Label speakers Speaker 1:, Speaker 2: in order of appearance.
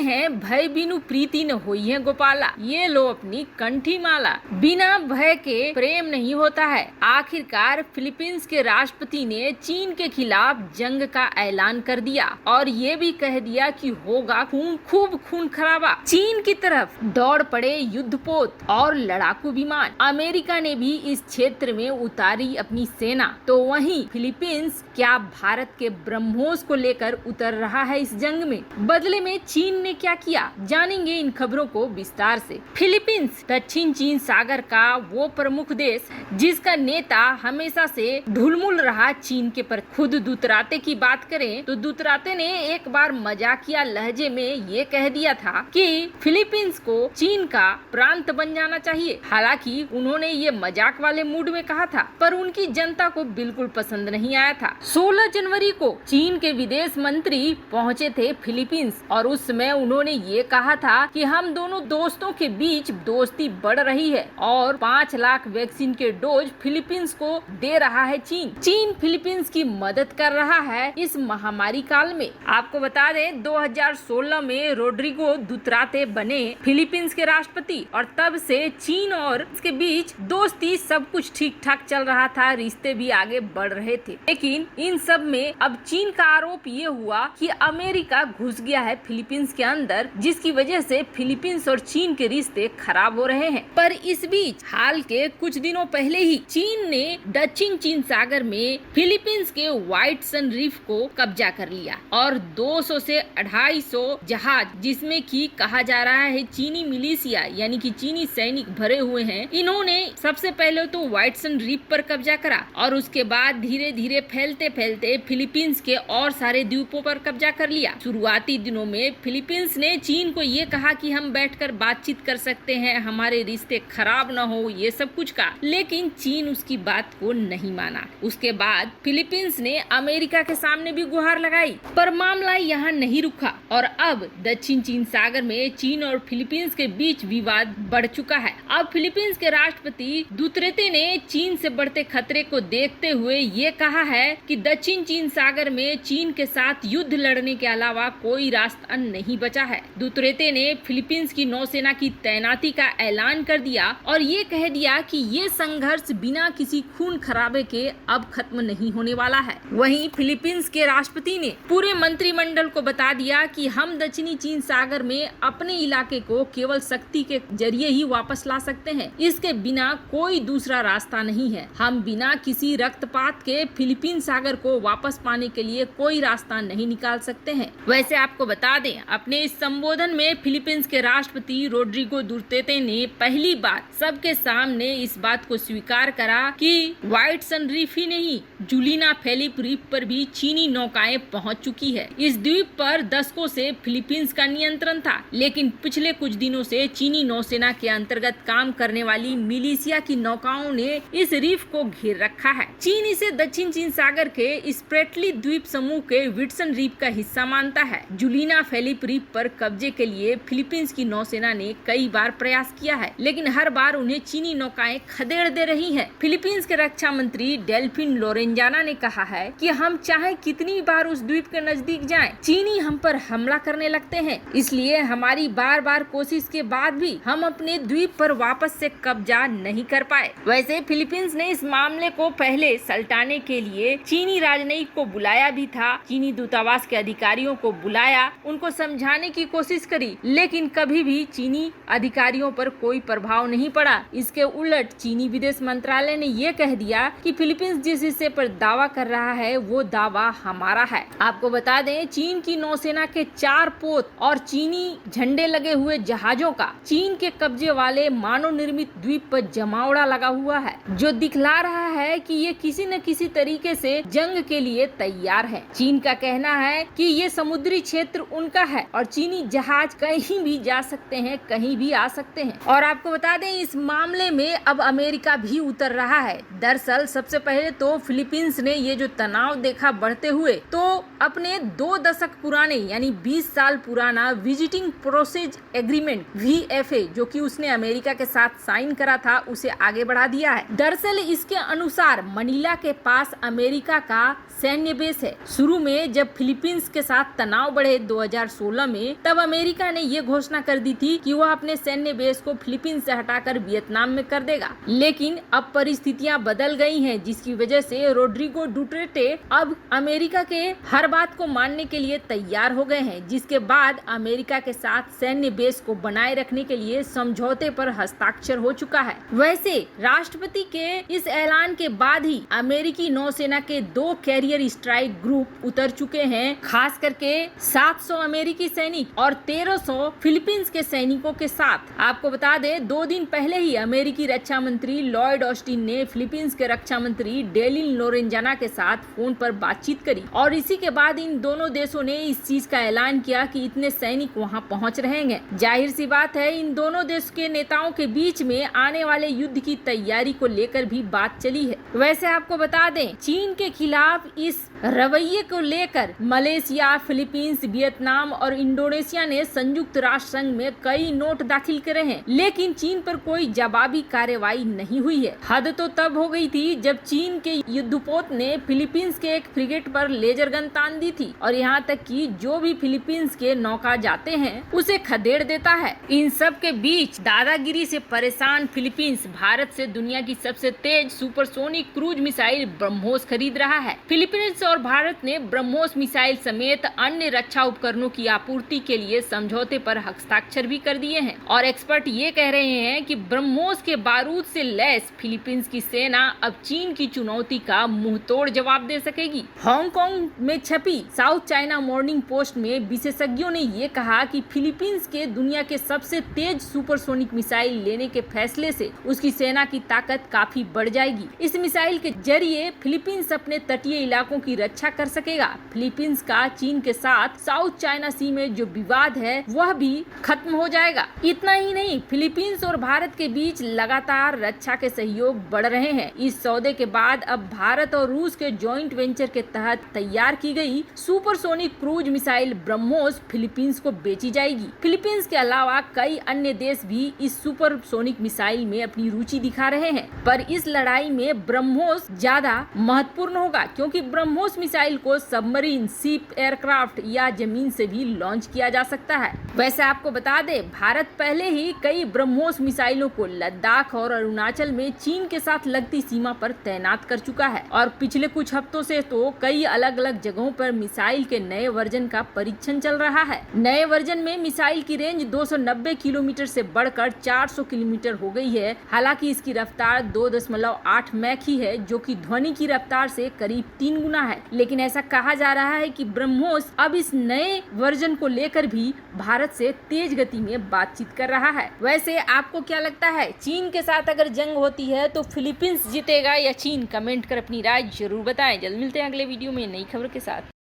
Speaker 1: हैं भय बिनु प्रीति न होई है गोपाला, ये लो अपनी कंठी माला। बिना भय के प्रेम नहीं होता है। आखिरकार फिलीपींस के राष्ट्रपति ने चीन के खिलाफ जंग का ऐलान कर दिया और ये भी कह दिया कि होगा खूब खून खराबा। चीन की तरफ दौड़ पड़े युद्धपोत और लड़ाकू विमान। अमेरिका ने भी इस क्षेत्र में उतारी अपनी सेना, तो वहीं फिलीपींस क्या भारत के ब्रह्मोस को लेकर उतर रहा है इस जंग में। बदले में चीन ने क्या किया, जानेंगे इन खबरों को विस्तार से। फिलीपींस दक्षिण चीन सागर का वो प्रमुख देश जिसका नेता हमेशा से ढुलमुल रहा चीन के पर। खुद दुतराते की बात करें तो दुतराते ने एक बार मजाकिया लहजे में ये कह दिया था कि फिलीपींस को चीन का प्रांत बन जाना चाहिए। हालांकि उन्होंने ये मजाक वाले मूड में कहा था, पर उनकी जनता को बिल्कुल पसंद नहीं आया था। 16 जनवरी को चीन के विदेश मंत्री पहुंचे थे फिलीपींस और उस समय उन्होंने ये कहा था कि हम दोनों दोस्तों के बीच दोस्ती बढ़ रही है और 5 लाख वैक्सीन के डोज फिलीपींस को दे रहा है चीन। चीन फिलीपींस की मदद कर रहा है इस महामारी काल में। आपको बता दें 2016 में रोड्रिगो दुतराते बने फिलीपींस के राष्ट्रपति और तब से चीन और इसके बीच दोस्ती सब कुछ ठीक ठाक चल रहा था, रिश्ते भी आगे बढ़ रहे थे। लेकिन इन सब में अब चीन का आरोप ये हुआ कि अमेरिका घुस गया है फिलीपींस के अंदर, जिसकी वजह से फिलीपींस और चीन के रिश्ते खराब हो रहे हैं। पर इस बीच हाल के कुछ दिनों पहले ही चीन ने दक्षिण चीन सागर में फिलीपींस के व्हाइट सन रीफ को कब्जा कर लिया और 200 से 250 जहाज, जिसमें कि कहा जा रहा है चीनी मिलिशिया यानी कि चीनी सैनिक भरे हुए हैं, इन्होंने सबसे पहले तो व्हाइट सन रीफ पर कब्जा करा और उसके बाद धीरे धीरे फैलते फैलते फिलीपींस के और सारे द्वीपों पर कब्जा कर लिया। शुरुआती दिनों में फिलीपींस ने चीन को ये कहा कि हम बैठकर बातचीत कर सकते हैं, हमारे रिश्ते खराब न हो, ये सब कुछ कहा, लेकिन चीन उसकी बात को नहीं माना। उसके बाद फिलीपींस ने अमेरिका के सामने भी गुहार लगाई, पर मामला यहाँ नहीं रुका और अब दक्षिण चीन सागर में चीन और फिलीपींस के बीच विवाद बढ़ चुका है। अब फिलीपींस के राष्ट्रपति दुतरेते ने चीन से बढ़ते खतरे को देखते हुए ये कहा है कि दक्षिण चीन सागर में चीन के साथ युद्ध लड़ने के अलावा कोई रास्ता नहीं बचा है। दुतरेते ने फिलीपींस की नौसेना की तैनाती का ऐलान कर दिया और ये कह दिया कि ये संघर्ष बिना किसी खून खराबे के अब खत्म नहीं होने वाला है। वहीं फिलीपींस के राष्ट्रपति ने पूरे मंत्रिमंडल को बता दिया कि हम दक्षिणी चीन सागर में अपने इलाके को केवल शक्ति के जरिए ही वापस ला सकते हैं, इसके बिना कोई दूसरा रास्ता नहीं है। हम बिना किसी रक्तपात के फिलीपींस सागर को वापस पाने के लिए कोई रास्ता नहीं निकाल सकते हैं। वैसे आपको बता दें, अपने इस संबोधन में फिलीपींस के राष्ट्रपति रोड्रिगो दुतरेते ने पहली बार सबके सामने इस बात को स्वीकार करा कि व्हाइट सन रीफ ही नहीं, जुलिना फेलिप रीफ पर भी चीनी नौकाएं पहुंच चुकी है। इस द्वीप पर दशकों से फिलीपींस का नियंत्रण था, लेकिन पिछले कुछ दिनों से चीनी नौसेना के अंतर्गत काम करने वाली मिलिशिया की नौकाओं ने इस रीफ को घेर रखा है। चीन इसे दक्षिण चीन सागर के स्प्रेटली द्वीप समूह के विट्सन रीफ का हिस्सा मानता है। जुलिना फेलिप रीफ पर कब्जे के लिए फिलीपींस की नौसेना ने कई बार प्रयास किया है, लेकिन हर बार उन्हें चीनी नौकाएं खदेड़ दे रही हैं। फिलीपींस के रक्षा मंत्री डेल्फिन लोरेंजाना ने कहा है कि हम चाहे कितनी बार उस द्वीप के नजदीक जाएं, चीनी हम पर हमला करने लगते हैं, इसलिए हमारी बार बार कोशिश के बाद भी हम अपने द्वीप पर वापस से कब्जा नहीं कर पाए। वैसे फिलीपींस ने इस मामले को पहले सलटाने के लिए चीनी राजनयिक को बुलाया भी था, चीनी दूतावास के अधिकारियों को बुलाया, उनको समझाने की कोशिश करी, लेकिन कभी भी चीनी अधिकारियों पर कोई प्रभाव नहीं पड़ा। इसके उलट चीनी विदेश मंत्रालय ने ये कह दिया कि फिलीपींस जिस हिस्से पर दावा कर रहा है वो दावा हमारा है। आपको बता दें, चीन की नौसेना के 4 पोत और चीनी झंडे लगे हुए जहाजों का चीन के कब्जे वाले मानव निर्मित द्वीप पर जमावड़ा लगा हुआ है, जो दिखला रहा है कि ये किसी न किसी तरीके से जंग के लिए तैयार है। चीन का कहना है कि ये समुद्री क्षेत्र उनका है और चीनी जहाज कहीं भी जा सकते हैं, कहीं भी आ सकते हैं। और आपको बता दें, इस मामले में अब अमेरिका भी उतर रहा है। दरअसल सबसे पहले तो फिलीपींस ने ये जो तनाव देखा बढ़ते हुए, तो अपने 2 दशक पुराने यानी 20 साल पुराना विजिटिंग प्रोसेज एग्रीमेंट VFA जो कि उसने अमेरिका के साथ साइन करा था, उसे आगे बढ़ा दिया है। दरअसल इसके अनुसार मनीला के पास अमेरिका का सैन्य बेस है। शुरू में जब फिलीपींस के साथ तनाव बढ़े 2016 में, तब अमेरिका ने ये घोषणा कर दी थी कि वह अपने सैन्य बेस को फिलीपींस से हटाकर वियतनाम में कर देगा। लेकिन अब परिस्थितियां बदल गई हैं, जिसकी वजह से रोड्रिगो डुटेर्टे अब अमेरिका के हर बात को मानने के लिए तैयार हो गए हैं, जिसके बाद अमेरिका के साथ सैन्य बेस को बनाए रखने के लिए समझौते पर हस्ताक्षर हो चुका है। वैसे राष्ट्रपति के इस ऐलान के बाद ही अमेरिकी नौसेना के 2 कैरियर स्ट्राइक ग्रुप उतर चुके हैं, खास करके 700 अमेरिकी सैनिक और 1300 फिलीपींस के सैनिकों के साथ। आपको बता दें, 2 दिन पहले ही अमेरिकी रक्षा मंत्री लॉयड ऑस्टिन ने फिलीपींस के रक्षा मंत्री डेलिन लोरेंजाना के साथ फोन पर बातचीत करी और इसी के बाद इन दोनों देशों ने इस चीज का ऐलान किया कि इतने सैनिक वहां पहुंच रहेंगे। जाहिर सी बात है, इन दोनों देश के नेताओं के बीच में आने वाले युद्ध की तैयारी को लेकर भी बात चली है। वैसे आपको बता दें, चीन के खिलाफ इस रवैये को लेकर मलेशिया, फिलीपींस, वियतनाम और इंडोनेशिया ने संयुक्त राष्ट्र संघ में कई नोट दाखिल करे हैं, लेकिन चीन पर कोई जवाबी कार्रवाई नहीं हुई है। हद तो तब हो गई थी जब चीन के युद्धपोत ने फिलीपींस के एक फ्रिगेट पर लेजर गन तान दी थी और यहाँ तक कि जो भी फिलीपींस के नौका जाते हैं उसे खदेड़ देता है। इन सब के बीच दादागिरी से परेशान फिलीपींस भारत से दुनिया की सबसे तेज सुपरसोनिक क्रूज मिसाइल ब्रह्मोस खरीद रहा है। फिलीपींस और भारत ने ब्रह्मोस मिसाइल समेत अन्य रक्षा उपकरणों की आपूर्ति के लिए समझौते पर हस्ताक्षर भी कर दिए हैं और एक्सपर्ट ये कह रहे हैं कि ब्रह्मोस के बारूद से लैस फिलीपींस की सेना अब चीन की चुनौती का मुंहतोड़ जवाब दे सकेगी। हांगकांग में छपी साउथ चाइना मॉर्निंग पोस्ट में विशेषज्ञों ने ये कहा कि फिलीपींस के दुनिया के सबसे तेज सुपरसोनिक मिसाइल लेने के फैसले से उसकी सेना की ताकत काफी बढ़ जाएगी। इस मिसाइल के जरिए फिलीपींस अपने तटीय इलाकों की रक्षा कर सकेगा। फिलीपींस का चीन के साथ साउथ चाइना सी में जो विवाद है वह भी खत्म हो जाएगा। इतना ही नहीं, फिलीपींस और भारत के बीच लगातार रक्षा के सहयोग बढ़ रहे हैं। इस सौदे के बाद अब भारत और रूस के जॉइंट वेंचर के तहत तैयार की गई supersonic cruise missile BrahMos Philippines को बेची जाएगी। फिलीपींस के अलावा कई अन्य देश भी इस सुपरसोनिक मिसाइल में अपनी रुचि दिखा रहे हैं, पर इस लड़ाई में ब्रह्मोस ज्यादा महत्वपूर्ण होगा क्योंकि ब्रह्मोस मिसाइल को सबमरीन, शिप, एयरक्राफ्ट या जमीन से भी लॉन्च किया जा सकता है। वैसे आपको बता दें, भारत पहले ही कई ब्रह्मोस मिसाइलों को लद्दाख और अरुणाचल में चीन के साथ लगती सीमा पर तैनात कर चुका है और पिछले कुछ हफ्तों से तो कई अलग अलग जगहों पर मिसाइल के नए वर्जन का परीक्षण चल रहा है। नए वर्जन में मिसाइल की रेंज 290 किलोमीटर से बढ़कर 400 किलोमीटर हो गई है। हालांकि इसकी रफ्तार 2.8 मैक ही है, जो कि ध्वनि की रफ्तार से करीब 3 गुना है। लेकिन ऐसा कहा जा रहा है कि ब्रह्मोस अब इस नए वर्जन को लेकर भी भारत से तेज गति में बातचीत कर रहा है। वैसे आपको क्या लगता है, चीन के साथ अगर जंग होती है तो फिलीपींस जीतेगा या चीन? कमेंट कर अपनी राय जरूर बताएं। जल्द मिलते हैं अगले वीडियो में नई खबर के साथ।